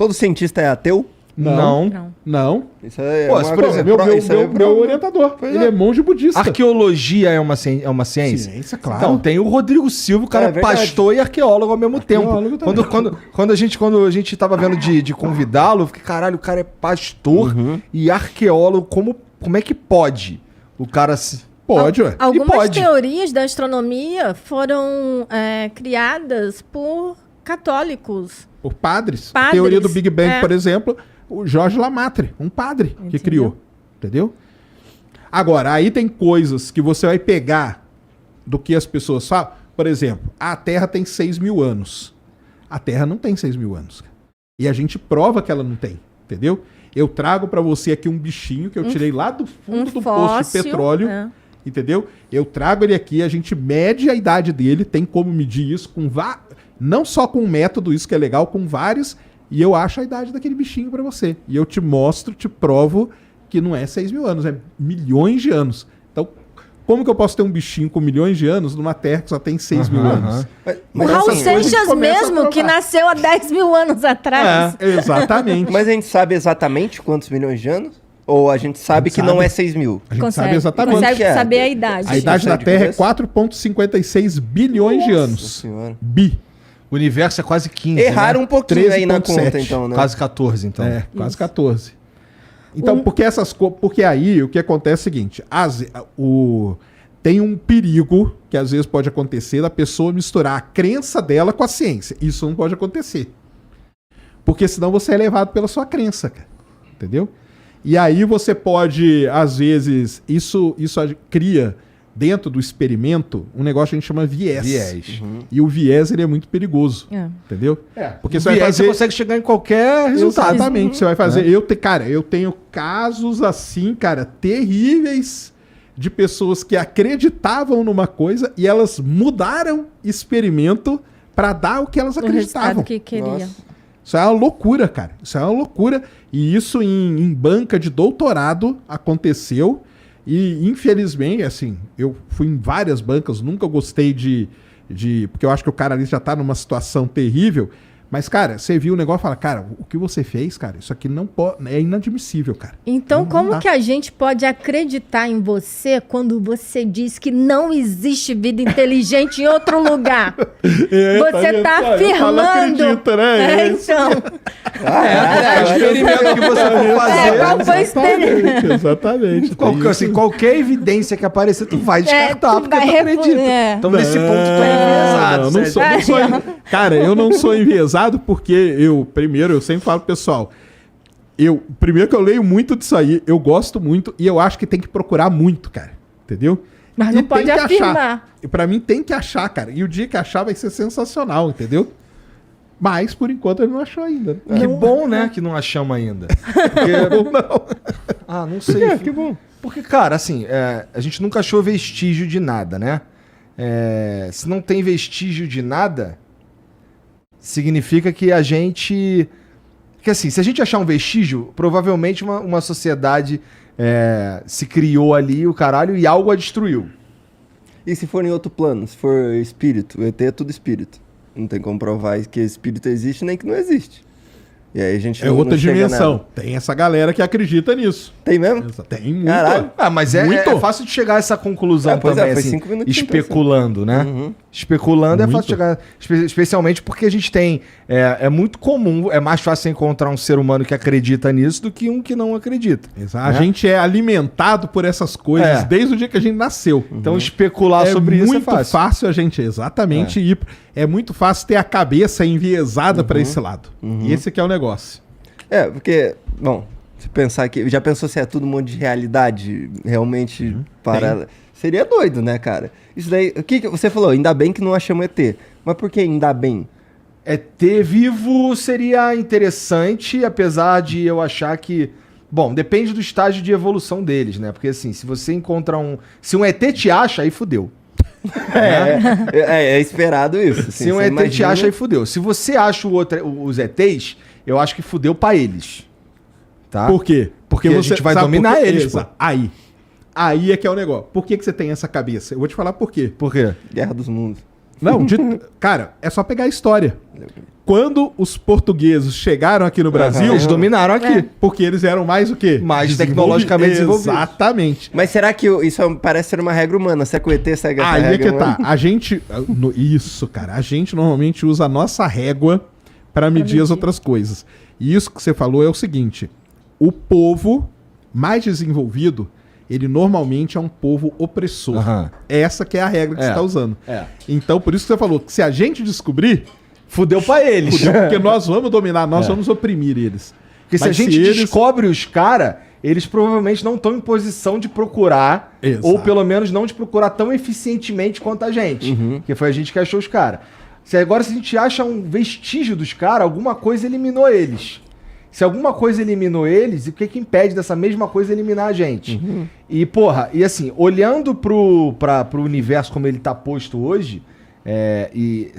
Todo cientista é ateu? Não. Isso é Pô, por exemplo, meu orientador, ele é monge budista. Arqueologia é uma ciência? Ciência, claro. Então, tem o Rodrigo Silva, o cara é pastor e arqueólogo ao mesmo tempo. Quando a gente tava vendo de convidá-lo, eu fiquei, caralho, o cara é pastor e arqueólogo, como é que pode? O cara se... Pode, ué. Algumas teorias da astronomia foram criadas por católicos. Por padres. A teoria do Big Bang, por exemplo, o Jorge Lamatre, um padre que criou. Entendeu? Agora, aí tem coisas que você vai pegar do que as pessoas falam. Por exemplo, a Terra tem 6 mil anos. A Terra não tem 6 mil anos. E a gente prova que ela não tem. Entendeu? Eu trago pra você aqui um bichinho que eu tirei lá do fundo do poço de petróleo. Entendeu? Eu trago ele aqui, a gente mede a idade dele, tem como medir isso com não só com um método, isso que é legal, com vários, e eu acho a idade daquele bichinho pra você. E eu te mostro, te provo que não é 6 mil anos, é milhões de anos. Então, como que eu posso ter um bichinho com milhões de anos numa Terra que só tem 6 mil anos? O Raul Seixas mesmo, que nasceu há 10 mil anos atrás. Exatamente. Mas a gente sabe exatamente quantos milhões de anos? Ou a gente sabe que não é 6 mil? A gente sabe exatamente. Consegue saber a idade. A idade da Terra é 4,56 bilhões de anos. Senhora. O universo é quase 15, Erraram um pouquinho 13,7. aí na conta, então, né? Quase 14, então. Quase 14. Então, porque aí o que acontece é o seguinte, tem um perigo que às vezes pode acontecer da pessoa misturar a crença dela com a ciência. Isso não pode acontecer. Porque senão você é levado pela sua crença, cara. Entendeu? E aí você pode, às vezes, isso cria dentro do experimento um negócio que a gente chama viés. E o viés, ele é muito perigoso. Entendeu? Porque você consegue chegar em qualquer resultado. Exatamente. Você vai fazer... Eu tenho casos assim, cara, terríveis de pessoas que acreditavam numa coisa e elas mudaram experimento para dar o que elas acreditavam. O que queria. Isso é uma loucura, cara. Isso é uma loucura. E isso em banca de doutorado aconteceu. E, infelizmente, assim, eu fui em várias bancas, nunca gostei porque eu acho que o cara ali já tá numa situação terrível. Mas, cara, você viu o negócio e fala, cara, o que você fez, cara, isso aqui não pode, é inadmissível, cara. Então, como que a gente pode acreditar em você quando você diz que não existe vida inteligente em outro lugar? Você tá afirmando. Acredita, né? Então. O experimento que você for fazer. Qual foi o experimento? Exatamente. Qualquer evidência que aparecer, tu vai descartar, porque tu acredita. Então, nesse ponto, tu é enviesado. Cara, eu não sou enviesado porque eu sempre falo pro pessoal, primeiro que eu leio muito disso aí, eu gosto muito e eu acho que tem que procurar muito, cara. Entendeu? Mas não pode afirmar. E pra mim tem que achar, cara. E o dia que achar vai ser sensacional, entendeu? Mas, por enquanto, ele não achou ainda. Que bom, né, que não achamos ainda. Não. Não sei. Que bom. Porque, cara, assim, a gente nunca achou vestígio de nada, né? Se não tem vestígio de nada, significa que a gente... Que assim, se a gente achar um vestígio, provavelmente uma sociedade se criou ali, o caralho, e algo a destruiu. E se for em outro plano? Se for espírito? O ET é tudo espírito. Não tem como provar que espírito existe nem que não existe. E aí a gente outra dimensão. Tem essa galera que acredita nisso. Tem mesmo? Tem muito. Caralho. Mas é fácil de chegar a essa conclusão também, foi assim, 5 minutos especulando, né? Especulando é fácil de chegar, especialmente porque a gente tem, é muito comum, é mais fácil encontrar um ser humano que acredita nisso do que um que não acredita. Exato. A gente é alimentado por essas coisas desde o dia que a gente nasceu. Então especular sobre isso é fácil. É muito fácil a gente, exatamente, ir. É muito fácil ter a cabeça enviesada para esse lado. E esse aqui é o negócio. Porque, bom, se pensar que... Já pensou se é tudo um monte de realidade realmente para... Seria doido, né, cara? Isso daí... O que você falou? Ainda bem que não achamos ET. Mas por que ainda bem? ET vivo seria interessante, apesar de eu achar que... Bom, depende do estágio de evolução deles, né? Porque assim, se você encontra Se um ET te acha, aí fudeu. É esperado isso. Assim, se um ET te acha, aí fudeu. Se você acha os ETs, eu acho que fudeu pra eles. Tá? Por quê? Porque a gente vai dominar eles, pô. Aí é que é o negócio. Por que você tem essa cabeça? Eu vou te falar por quê. Por quê? Guerra dos Mundos. Não, cara, é só pegar a história. Quando os portugueses chegaram aqui no Brasil... Eles dominaram aqui. Porque eles eram mais o quê? Mais tecnologicamente desenvolvidos. Exatamente. Mas será que isso parece ser uma regra humana? Será que o ET segue essa regra Aí é que humana? tá. A gente... Isso, cara. A gente normalmente usa a nossa régua para medir as outras coisas. E isso que você falou é o seguinte. O povo mais desenvolvido, ele normalmente é um povo opressor. Essa que é a regra que você está usando. Então, por isso que você falou que se a gente descobrir... Fudeu pra eles. Porque nós vamos dominar, nós vamos oprimir eles. Porque se a gente descobre os caras, eles provavelmente não estão em posição de procurar, ou pelo menos não de procurar tão eficientemente quanto a gente. Que foi a gente que achou os caras. Se a gente acha um vestígio dos caras, alguma coisa eliminou eles. Se alguma coisa eliminou eles, o que que impede dessa mesma coisa eliminar a gente? E, porra, e assim, olhando pro universo como ele tá posto hoje... e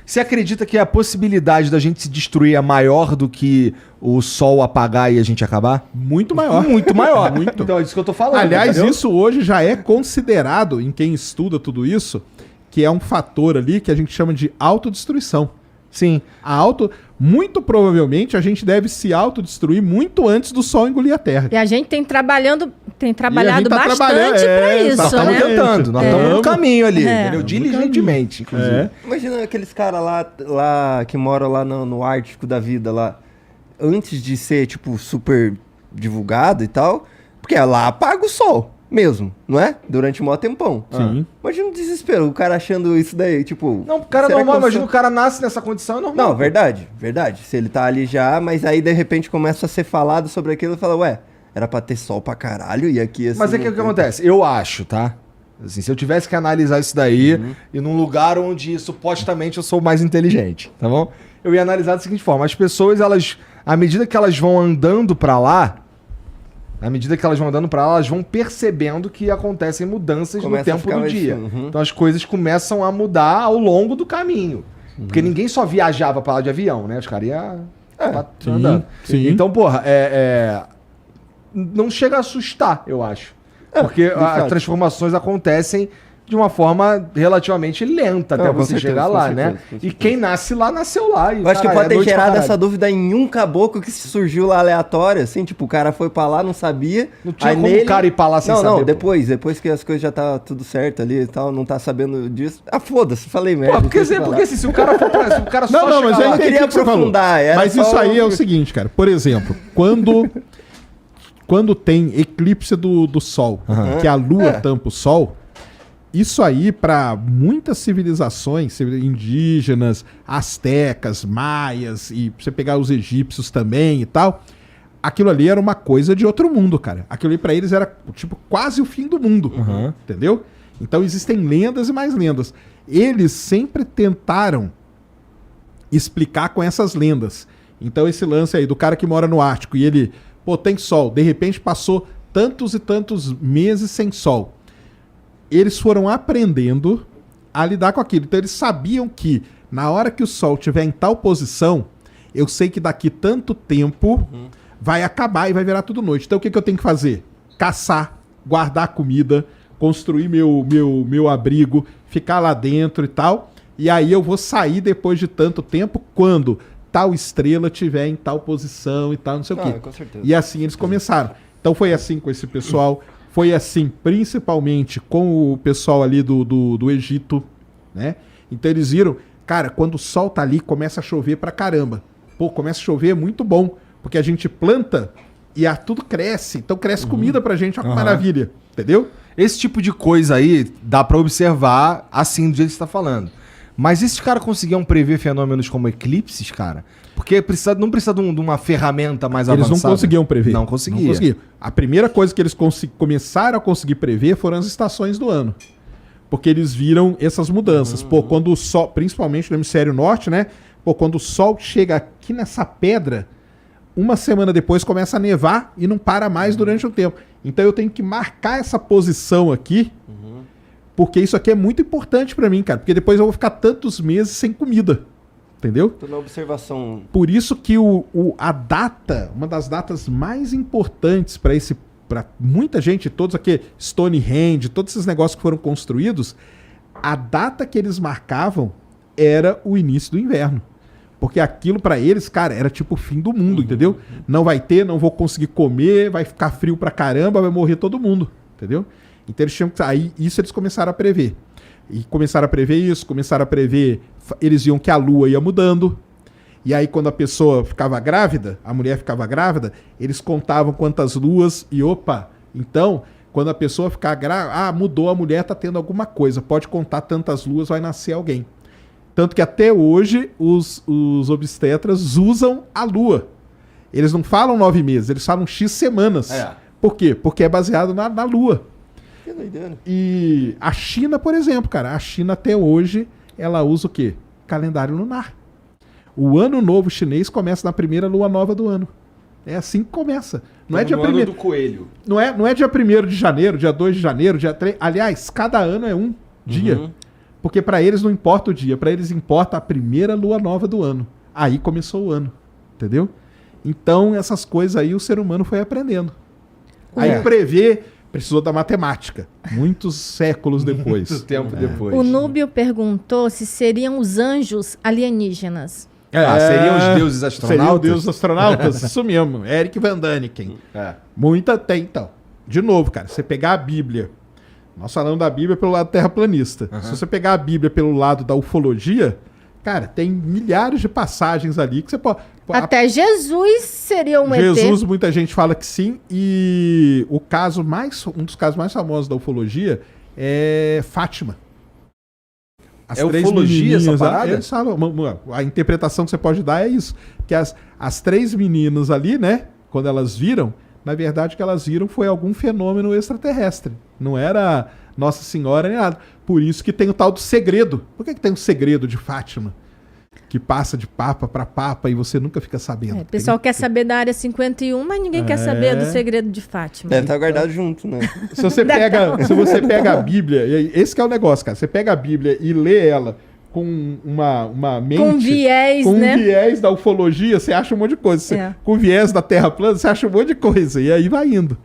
você acredita que a possibilidade da gente se destruir é maior do que o sol apagar e a gente acabar? Muito maior. Muito maior. Muito. Então é isso que eu tô falando. Aliás, entendeu? isso hoje já é considerado, em quem estuda tudo isso, que é um fator ali que a gente chama de autodestruição. Sim. Muito provavelmente a gente deve se autodestruir muito antes do sol engolir a Terra. E a gente tem trabalhado tá bastante pra isso, Nós estamos né? tentando, nós estamos no caminho ali, entendeu? Diligentemente, inclusive. Imagina aqueles caras lá que moram lá no Ártico da vida lá, antes de ser, tipo, super divulgado e tal, porque lá apaga o sol mesmo, não é? Durante um maior tempão. Sim. Imagina o desespero, o cara achando isso daí, tipo... Não, o cara é será normal, que eu imagina sou- o cara nasce nessa condição, é normal. Não, verdade. Se ele tá ali já, mas aí de repente começa a ser falado sobre aquilo e fala, ué, era pra ter sol pra caralho e aqui assim... Mas é que o que acontece? Eu acho, tá? Assim, se eu tivesse que analisar isso daí, e num lugar onde supostamente eu sou mais inteligente, tá bom? Eu ia analisar da seguinte forma: as pessoas, elas, à medida que elas vão andando pra lá, elas vão percebendo que acontecem mudanças Começa a no tempo ficar do mais- dia. Uhum. Então as coisas começam a mudar ao longo do caminho. Porque ninguém só viajava pra lá de avião, né? Os caras iam andando. sim. Então, porra, não chega a assustar, eu acho. Porque as fato. transformações acontecem de uma forma relativamente lenta até Não, com você certeza, chegar com lá, certeza, né? com E certeza. quem nasce lá, nasceu lá. E, Eu acho que caralho, pode ter noite pra gerado caralho. essa dúvida em um caboclo que surgiu lá aleatório, assim, tipo, o cara foi pra lá, não sabia. Não tinha como o cara ir pra lá sem saber, Não, pô. depois que as coisas já tá tudo certo ali e tal, não tá sabendo disso. Ah, foda-se, falei merda. Pô, porque deixa pra lá. assim, se o cara for pra, se o cara Não, só não, mas chegar aí lá, eu queria que você falou? aprofundar, era Mas só isso aí é o um- seguinte, cara. Por exemplo, quando tem eclipse do Sol, que a Lua tampa o Sol, isso aí para muitas civilizações indígenas, astecas, maias, e você pegar os egípcios também e tal, aquilo ali era uma coisa de outro mundo, cara. Aquilo ali para eles era tipo quase o fim do mundo, entendeu? Então existem lendas e mais lendas. Eles sempre tentaram explicar com essas lendas. Então esse lance aí do cara que mora no Ártico e ele, pô, tem sol, de repente passou tantos e tantos meses sem sol. Eles foram aprendendo a lidar com aquilo. Então eles sabiam que na hora que o sol estiver em tal posição, eu sei que daqui tanto tempo vai acabar e vai virar tudo noite. Então o que eu tenho que fazer? Caçar, guardar comida, construir meu abrigo, ficar lá dentro e tal. E aí eu vou sair depois de tanto tempo quando tal estrela estiver em tal posição e tal, não sei o quê. Com certeza. E assim eles começaram. Então foi assim com esse pessoal, foi assim principalmente com o pessoal ali do Egito, né? Então eles viram, cara, quando o sol tá ali, começa a chover pra caramba. Pô, começa a chover, é muito bom, porque a gente planta e tudo cresce. Então cresce comida pra gente, olha que maravilha, entendeu? esse tipo de coisa aí dá pra observar assim do jeito que você tá falando. Mas esses caras conseguiam prever fenômenos como eclipses, cara? Porque não precisa de uma ferramenta mais Eles avançada. não conseguiam prever. Não conseguia. Não conseguiam. A primeira coisa que eles começaram a conseguir prever foram as estações do ano. Porque eles viram essas mudanças. Pô, quando o sol, principalmente no hemisfério norte, né? Pô, quando o sol chega aqui nessa pedra, uma semana depois começa a nevar e não para mais durante um tempo. Então eu tenho que marcar essa posição aqui, porque isso aqui é muito importante pra mim, cara. Porque depois eu vou ficar tantos meses sem comida. Entendeu? Tô na observação. Por isso que a data, uma das datas mais importantes para muita gente, todos aqui, Stonehenge, todos esses negócios que foram construídos, a data que eles marcavam era o início do inverno. Porque aquilo pra eles, cara, era tipo o fim do mundo, entendeu? Não vai ter, não vou conseguir comer, vai ficar frio pra caramba, vai morrer todo mundo, entendeu? Então eles tinham que... Aí isso eles começaram a prever. E começaram a prever isso, começaram a prever... Eles viam que a lua ia mudando. E aí quando a pessoa ficava grávida, a mulher ficava grávida, eles contavam quantas luas e opa, então... Quando a pessoa ficar grávida, mudou, a mulher tá tendo alguma coisa, pode contar tantas luas, vai nascer alguém. Tanto que até hoje os obstetras usam a lua. Eles não falam 9 meses, eles falam X semanas. Por quê? Porque é baseado na lua. Que doideira. E a China, por exemplo, cara, a China até hoje, ela usa o quê? Calendário lunar. O ano novo chinês começa na primeira lua nova do ano. É assim que começa. Não é dia 1º do coelho. Não é dia 1º de janeiro, dia 2 de janeiro, dia 3. Aliás, cada ano é um dia. Porque pra eles não importa o dia, pra eles importa a primeira lua nova do ano. Aí começou o ano, entendeu? Então, essas coisas aí o ser humano foi aprendendo. Aí prever precisou da matemática, muitos séculos depois. Muito tempo depois. O Núbio perguntou se seriam os anjos alienígenas. Seriam os deuses astronautas? Seriam os deuses astronautas? Isso mesmo, Eric Van Daniken. Muita tem, então. De novo, cara, você pegar a Bíblia, nós falamos da Bíblia pelo lado terraplanista. Se você pegar a Bíblia pelo lado da ufologia, cara, tem milhares de passagens ali que você pode... Até Jesus seria um ET. Jesus, muita gente fala que sim, e um dos casos mais famosos da ufologia é Fátima. As ufologia essa parada? Eles falam, a interpretação que você pode dar é isso. Que as 3 meninas ali, né? Quando elas viram, na verdade o que elas viram foi algum fenômeno extraterrestre. Não era Nossa Senhora nem nada. Por isso que tem o tal do segredo. Por que tem um segredo de Fátima? Que passa de papa para papa e você nunca fica sabendo. O pessoal quer saber da área 51, mas ninguém quer saber do segredo de Fátima. Deve estar guardado junto, né? Se você pega a Bíblia, esse que é o negócio, cara. Você pega a Bíblia e lê ela com uma mente... Com viés, né? Com viés da ufologia, você acha um monte de coisa. Com viés da Terra plana, você acha um monte de coisa. E aí vai indo.